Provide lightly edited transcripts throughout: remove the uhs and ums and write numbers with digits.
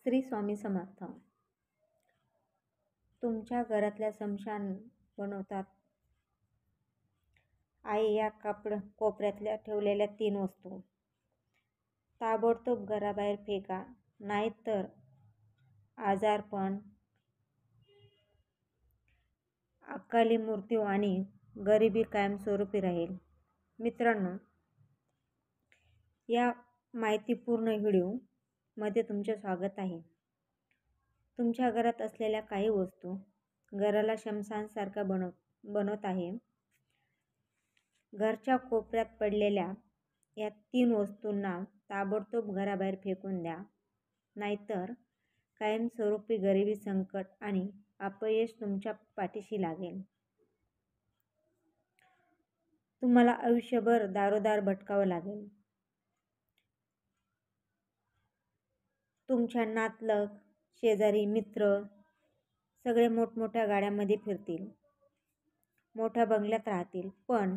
श्री स्वामी समर्थ. तुमच्या घरातल्या स्मशान बनवतात. आई या कोपऱ्यातल्या ठेवलेल्या 3 वस्तू ताबडतोब घराबाहेर फेका, नाहीतर आजारपण, अकाली मृत्यू आणि गरिबी कायमस्वरूपी राहील. मित्रांनो, या माहितीपूर्ण व्हिडिओ मध्ये तुमचे स्वागत आहे. तुमच्या घरात असलेल्या काही वस्तू घराला श्मशानसारखा बनवत आहे. घरच्या कोपऱ्यात पडलेल्या या 3 वस्तूंना ताबडतोब घराबाहेर फेकून द्या, नाहीतर कायमस्वरूपी गरिबी, संकट आणि अपयश तुमच्या पाठीशी लागेल. तुम्हाला आयुष्यभर दारोदार भटकावं लागेल. तुमच्या नातलग, शेजारी, मित्र सगळे मोठमोठ्या गाड्यांमध्ये फिरतील, मोठ्या बंगल्यात राहतील, पण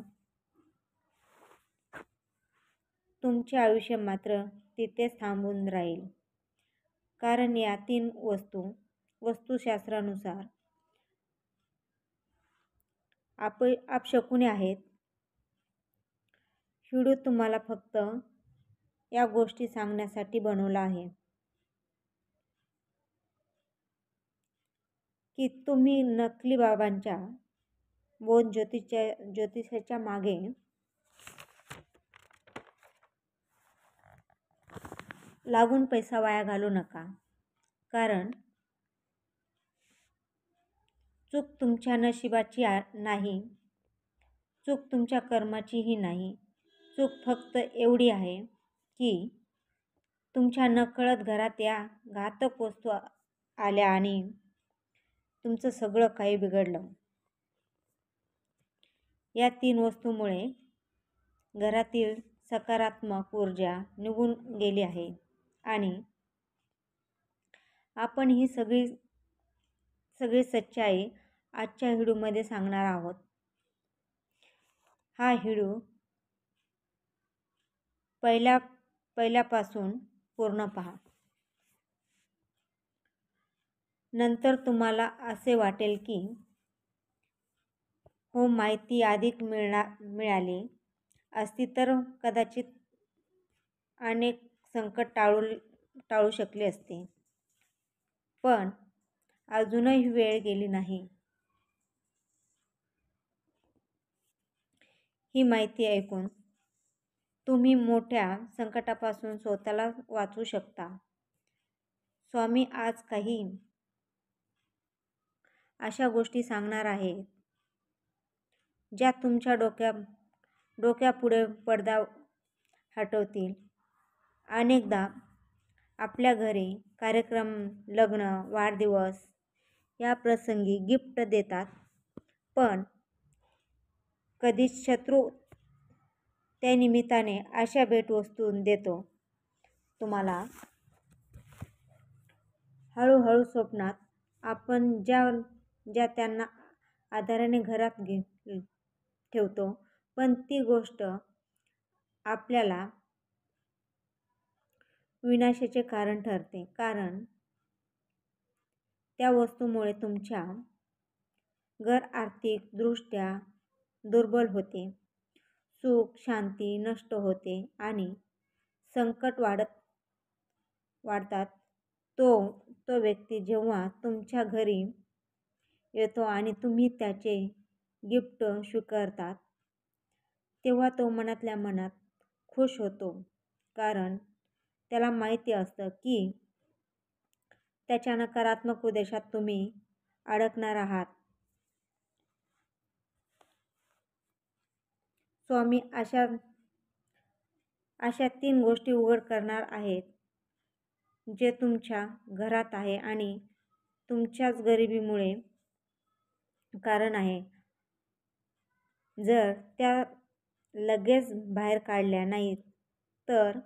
तुमचे आयुष्य मात्र तिथेच थांबून राहील. कारण या 3 वस्तू वास्तुशास्त्रानुसार अपशकुनी आहेत. व्हिडिओ तुम्हाला फक्त या गोष्टी सांगण्यासाठी बनवला आहे की तुम्ही नकली बाबांच्या बोध ज्योतिषाच्या मागे लागून पैसा वाया घालू नका. कारण चूक तुमच्या नशिबाची नाही, चूक तुमच्या कर्माचीही नाही. चूक फक्त एवढी आहे की तुमच्या नकळत घरात या घातक वस्तू आल्या आणि तुमचं सगळं काही बिघडलं. या 3 वस्तूमुळे घरातील सकारात्मक ऊर्जा निघून गेली आहे आणि आपण ही सगळी सच्चाई आजच्या व्हिडिओमध्ये सांगणार आहोत. हा व्हिडिओ पहिल्यापासून पूर्ण पहा. नंतर तुम्हाला असे वाटेल की हो, माहिती अधिक मिळाली असती तर कदाचित अनेक संकट टाळू शकले असते. पण अजूनही वेळ गेली नाही. ही माहिती ऐकून तुम्ही मोठ्या संकटापासून स्वतःला वाचवू शकता. स्वामी आज काही अशा गोष्टी सांगणार आहेत ज्या तुमच्या डोक्यापुढे पडदा हटवतील. अनेकदा आपल्या घरी कार्यक्रम, लग्न, वाढदिवस या प्रसंगी गिफ्ट देतात, पण कधीच शत्रू त्या निमित्ताने अशा भेटवस्तू देतो. तुम्हाला हळूहळू स्वप्नात आपण ज्या त्यांना आधाराने घरात ठेवतो, पण ती गोष्ट आपल्याला विनाशाचे कारण ठरते. कारण त्या वस्तूमुळे तुमच्या घर आर्थिक दृष्ट्या दुर्बल होते, सुख शांती नष्ट होते आणि संकट वाढतात. तो व्यक्ती जेव्हा तुमच्या घरी येतो आणि तुम्ही त्याचे गिफ्ट स्वीकारतात, तेव्हा तो मनातल्या मनात खुश होतो. कारण त्याला माहिती असतं की त्याच्या नकारात्मक उद्देशात तुम्ही अडकणार आहात. स्वामी अशा 3 गोष्टी उघड करणार आहेत जे तुमच्या घरात आहे आणि तुमच्याच गरिबीमुळे कारण आहे. जर त्या लगेच बाहेर काढल्या नाहीत तर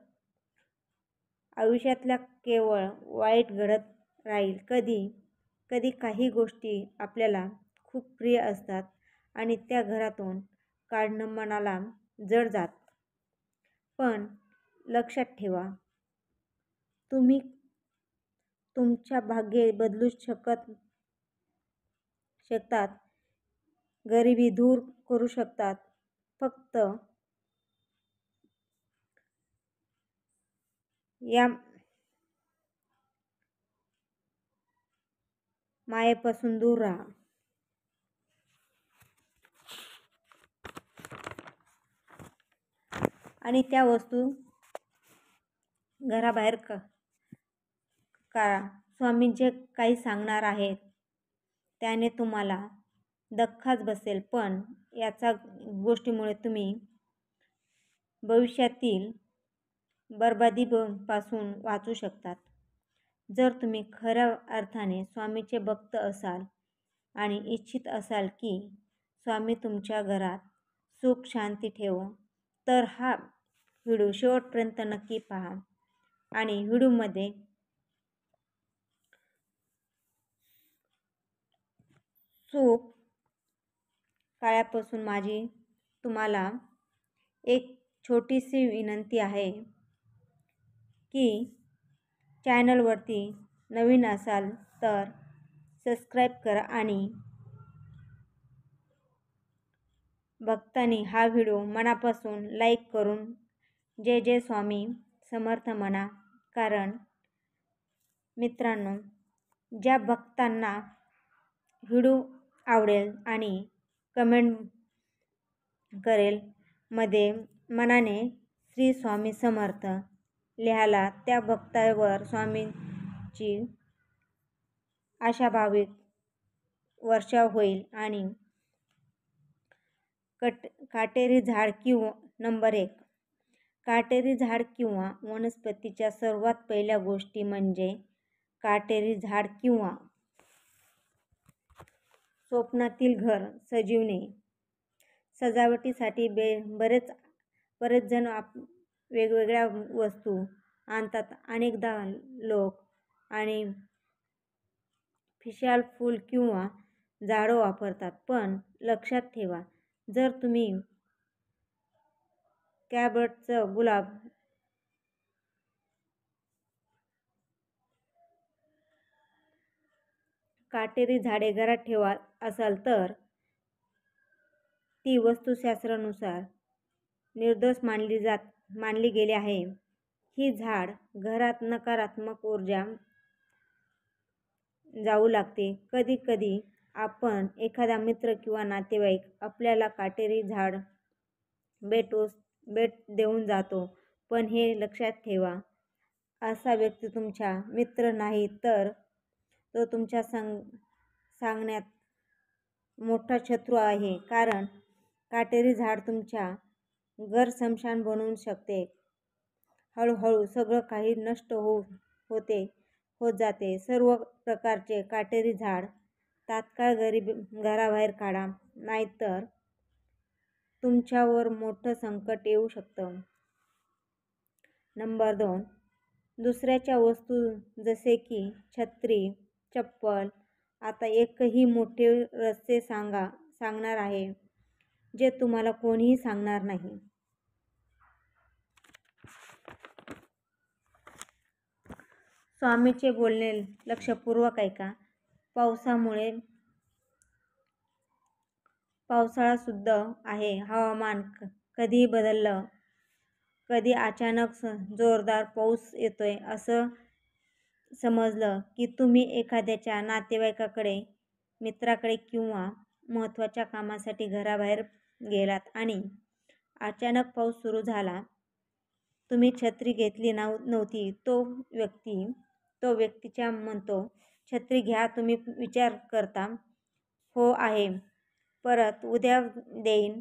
आयुष्यातल्या केवळ वाईट घडत राहील. कधी काही गोष्टी आपल्याला खूप प्रिय असतात आणि त्या घरातून काढणं मनाला जड जातं. पण लक्षात ठेवा, तुमच्या भाग्य बदलू शकतात, गरिबी दूर करू शकतात. फक्त या मायेपासून दूर राहा. आणि त्या वस्तू घराबाहेर काढा. स्वामी जे काही सांगणार आहेत त्याने तुम्हाला धक्काच बसेल, पण याचा गोष्टीमुळे तुम्ही भविष्यातील बरबादीपासून वाचू शकतात. जर तुम्ही खऱ्या अर्थाने स्वामीचे भक्त असाल आणि इच्छित असाल की स्वामी तुमच्या घरात सुख शांती ठेवो, तर हा व्हिडिओ शेवटपर्यंत नक्की पहा. आणि व्हिडिओमध्ये सुख काळ्यापासून माझी तुम्हाला एक छोटीशी विनंती आहे की चॅनलवरती नवीन असाल तर सबस्क्राईब करा आणि भक्तांनी हा व्हिडिओ मनापासून लाईक करून जय जय स्वामी समर्थ म्हणा. कारण मित्रांनो, ज्या भक्तांना व्हिडिओ आवडेल आणि कमेंट करेल मध्ये मनाने श्री स्वामी समर्थ लिहायला, त्या भक्तावर स्वामींची आशाभाविक वर्षाव होईल. आणि काटेरी झाड किंवा नंबर 1, काटेरी झाड किंवा वनस्पतीच्या सर्वात पहिल्या गोष्टी म्हणजे काटेरी झाड किंवा स्वप्नातील घर सजविणे. सजावटीसाठी बरेच जण वेगवेगळ्या वस्तू आणतात. अनेकदा लोक आणि फिशाल फूल किंवा झाडं वापरतात. पण लक्षात ठेवा, जर तुम्ही कॅबर्डचं गुलाब काटेरी झाडे घरात ठेवत असाल तर ती वास्तुशास्त्रानुसार निर्दोष मानली गेली आहे. ही झाड घरात नकारात्मक ऊर्जा जाऊ लागते. कधी कधी आपण एखादा मित्र किंवा नातेवाईक आपल्याला काटेरी झाड भेट देऊन जातो. पण हे लक्षात ठेवा, असा व्यक्ती तुमचा मित्र नाही, तर तो तुमच्या सांगण्यात मोठा शत्रू आहे. कारण काटेरी झाड तुमच्या घर स्मशान बनवू शकते. हळूहळू सगळं काही नष्ट होत जाते. सर्व प्रकारचे काटेरी झाड तात्काळ घराबाहेर काढा, नाहीतर तुमच्यावर मोठं संकट येऊ शकतं. नंबर 2, दुसऱ्याच्या वस्तू जसे की छत्री, चप्पल. आता एकही मोठे रहस्य सांगणार आहे जे तुम्हाला कोणीही सांगणार नाही. स्वामीचे बोलणे लक्षपूर्वक ऐका. पावसाळा सुद्धा आहे. हवामान कधीही बदललं. कधी अचानक जोरदार पाऊस येतोय असं समजलं की तुम्ही एखाद्याच्या नातेवाईकाकडे, मित्राकडे किंवा महत्त्वाच्या कामासाठी घराबाहेर गेलात आणि अचानक पाऊस सुरू झाला. तुम्ही छत्री घेतली नव्हती. तो व्यक्तीच्या म्हणतो, छत्री घ्या. तुम्ही विचार करता, हो आहे, परत उद्या देईन.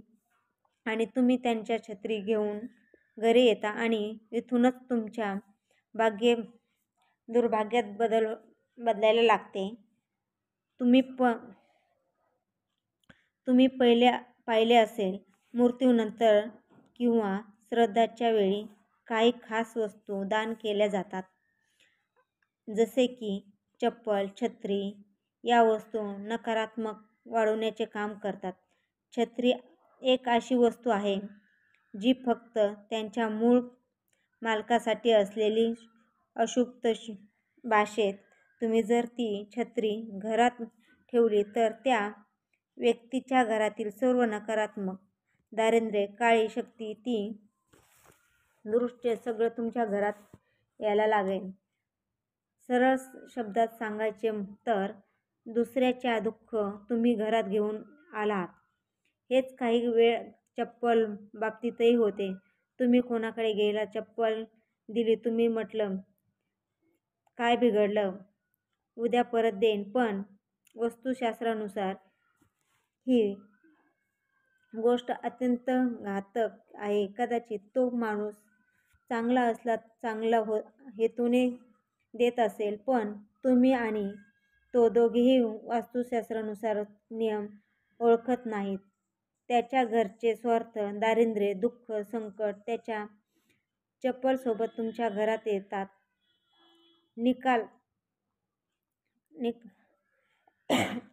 आणि तुम्ही त्यांच्या छत्री घेऊन घरी येता आणि इथूनच तुमच्या दुर्भाग्यात बदलायला लागते. तुम्ही पाहिले असेल, मृत्यूनंतर किंवा श्राद्धाच्या वेळी काही खास वस्तू दान केल्या जातात. जसे की चप्पल, छत्री. या वस्तू नकारात्मक वाढवण्याचे काम करतात. छत्री एक अशी वस्तू आहे जी फक्त त्यांच्या मूळ मालकासाठी असलेली अशुभ भाषेत तुम्ही जर ती छत्री घरात ठेवली तर त्या व्यक्तीच्या घरातील सर्व नकारात्मक दारिद्र्य, काळी शक्ती, ती दृष्टी सगळं तुमच्या घरात यायला लागेल. सरळ शब्दात सांगायचे तर दुसऱ्याच्या दुःख तुम्ही घरात घेऊन आलात. हेच काही वेळ चप्पल बाबतीतही होते. तुम्ही कोणाकडे गेला, चप्पल दिली, तुम्ही म्हटलं काय बिघडलं, उद्या परत देईन. पण वास्तुशास्त्रानुसार ही गोष्ट अत्यंत घातक आहे. कदाचित तो माणूस चांगला असला, चांगला हेतूने देत असेल, पण तुम्ही आणि तो दोघेही वास्तुशास्त्रानुसार नियम ओळखत नाहीत. त्याच्या घरचे स्वार्थ, दारिद्र्य, दुःख, संकट त्याच्या चप्पलसोबत तुमच्या घरात येतात.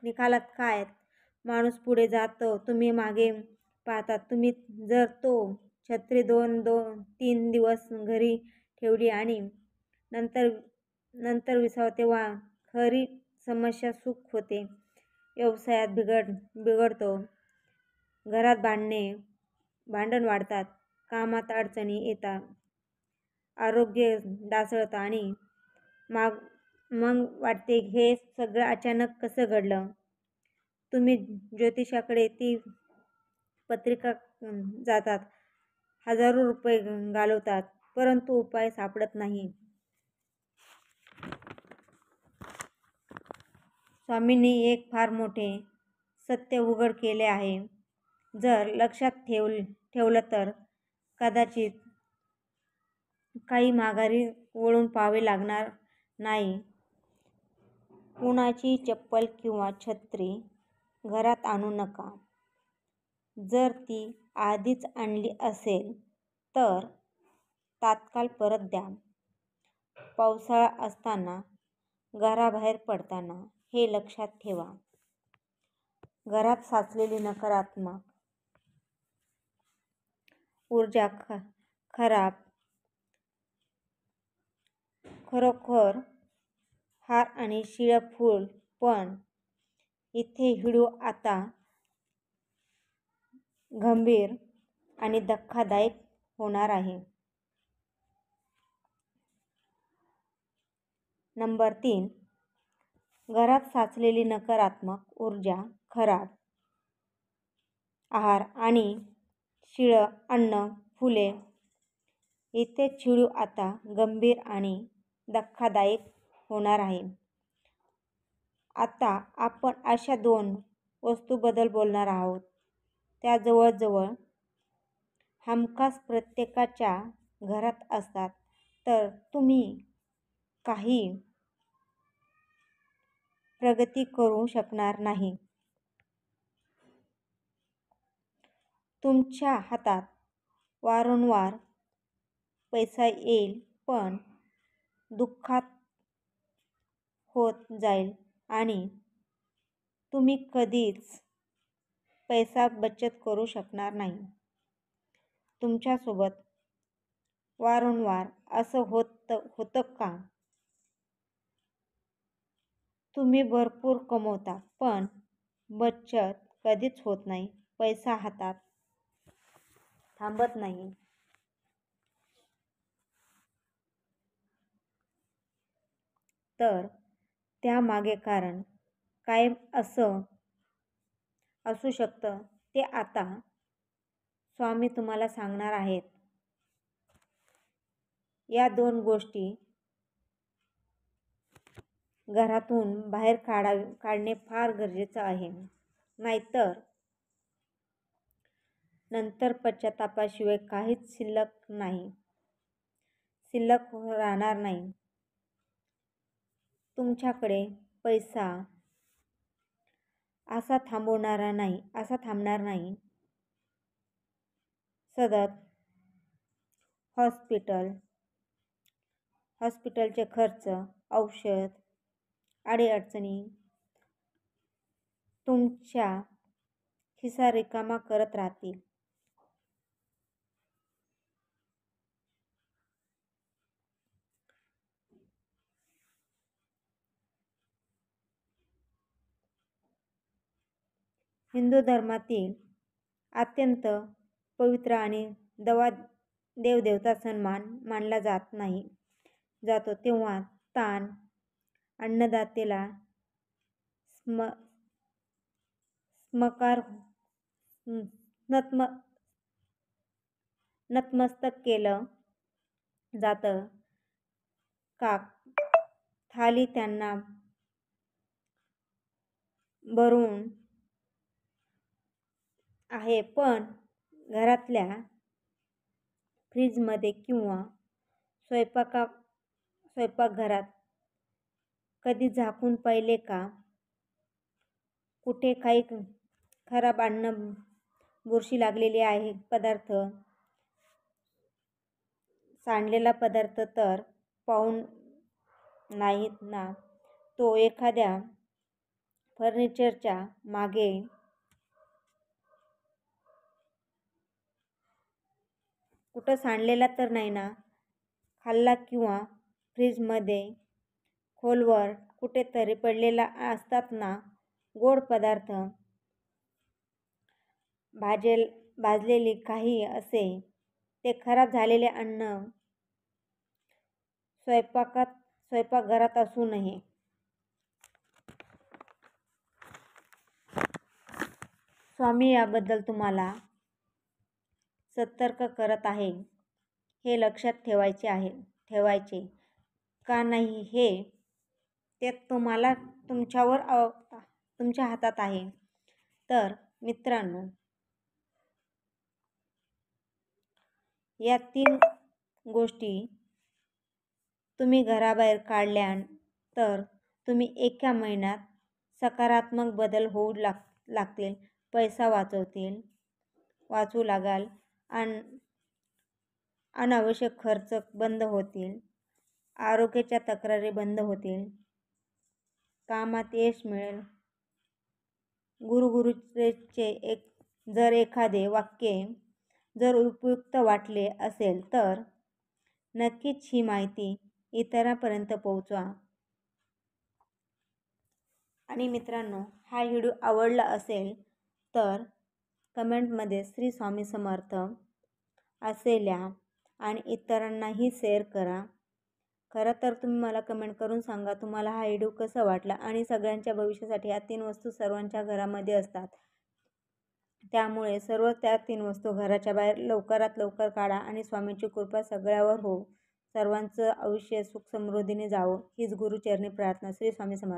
निकालात काय? माणूस पुढे जातो, तुम्ही मागे पाहतात. तुम्ही जर तो छत्री 2-3 दिवस घरी ठेवली आणि नंतर विसावा, तेव्हा खरी समस्या सुख होते. व्यवसायात बिघडतो, घरात भांडण वाढतात, कामात अडचणी येतात, आरोग्य ढासळतं आणि मग वाटते हे सगळं अचानक कसं घडलं. तुम्ही ज्योतिषाकडे ती पत्रिका जातात, हजारो रुपये घालवतात, परंतु उपाय सापडत नाही. स्वामींनी एक फार मोठे सत्य उघड केले आहे. जर लक्षात ठेवलं तर कदाचित काही माघारी वळून पाहावे लागणार नाही. कुणाची चप्पल किंवा छत्री घरात आणू नका. जर ती आधीच आणली असेल तर तात्काळ परत द्या. पावसाळा असताना, घराबाहेर पडताना हे लक्षात ठेवा. घरात साचलेली नकारात्मक ऊर्जा खरोखर हार आणि शिळं फूल. पण इथे व्हिडिओ आता गंभीर आणि धक्कादायक होणार आहे. नंबर 3, घरात साचलेली नकारात्मक ऊर्जा, खराब आहार आणि शिळं अन्न, फुले. इथे व्हिडिओ आता गंभीर आणि धक्कादायक होणार आहे. आता आपण अशा 2 वस्तूंबद्दल बोलणार आहोत. त्या जवळजवळ हमखास प्रत्येकाच्या घरात असतात. तर तुम्ही काही प्रगती करू शकणार नाही. तुमच्या हातात वारंवार पैसा येईल, पण दुःखात होत जाईल आणि तुम्ही कधीच पैसा बचत करू शकणार नाही. तुमच्यासोबत वारंवार असं होतं का? तुम्ही भरपूर कमवता, पण बचत कधीच होत नाही. पैसा हातात थांबत नाही. तर त्यामागे कारण काय असू शकतं ते आता स्वामी तुम्हाला सांगणार आहेत. या 2 गोष्टी घरातून बाहेर काढणे फार गरजेचं आहे. नाहीतर नंतर पश्चात्तापाशिवाय काहीच शिल्लक राहणार नाही. तुमच्याकडे पैसा असा थांबणार नाही. सतत हॉस्पिटलचे खर्च, औषध, अडीअडचणी तुमचा खिसा रिकामा करत राहतील. हिंदू धर्मातील अत्यंत पवित्र आणि देवदेवता सण मानला जातो, तेव्हा तान अन्नदात्याला नतमस्तक केलं जातं का थाली त्यांना भरून आहे, पण घरातल्या फ्रीजमध्ये किंवा स्वयंपाकघरात कधी झाकून पाहिले का? कुठे काही खराब अन्न, बुरशी लागलेली आहे पदार्थ, सांडलेला पदार्थ तर पाहून नाहीत ना. तो एखाद्या फर्निचरच्या मागे कुठं सांडलेला तर नाही ना. खाल्ला किंवा फ्रीजमध्ये खोलवर कुठेतरी पडलेला असतात ना गोड पदार्थ, भाजलेली काही असे. ते खराब झालेले अन्न स्वयंपाकघरात असू नये. स्वामी याबद्दल तुम्हाला सतर्क करत आहे. हे लक्षात ठेवायचे का नाही ते तुमच्या हातात आहे. तर मित्रांनो, या 3 गोष्टी तुम्ही घराबाहेर काढल्या तर तुम्ही एका महिन्यात सकारात्मक बदल होऊ लागतील. पैसा वाचू लागाल, अनावश्यक खर्च बंद होतील, आरोग्याच्या तक्रारी बंद होतील, कामात यश मिळेल. गुरुचे जर एखादे वाक्य जर उपयुक्त वाटले असेल तर नक्कीच ही माहिती इतरांपर्यंत पोहोचवा. आणि मित्रांनो, हा व्हिडिओ आवडला असेल तर कमेंटमध्ये श्री स्वामी समर्थ असे लिहा आणि इतरांनाही शेअर करा. खरं तर तुम्ही मला कमेंट करून सांगा तुम्हाला हा व्हिडिओ कसा वाटला. आणि सगळ्यांच्या भविष्यासाठी या 3 वस्तू सर्वांच्या घरामध्ये असतात, त्यामुळे त्या 3 वस्तू घराच्या बाहेर लवकरात लवकर काढा आणि स्वामींची कृपा सगळ्यावर हो. सर्वांचं आयुष्य सुख समृद्धीने जावो हीच गुरुचरणी प्रार्थना. श्री स्वामी समर्थ.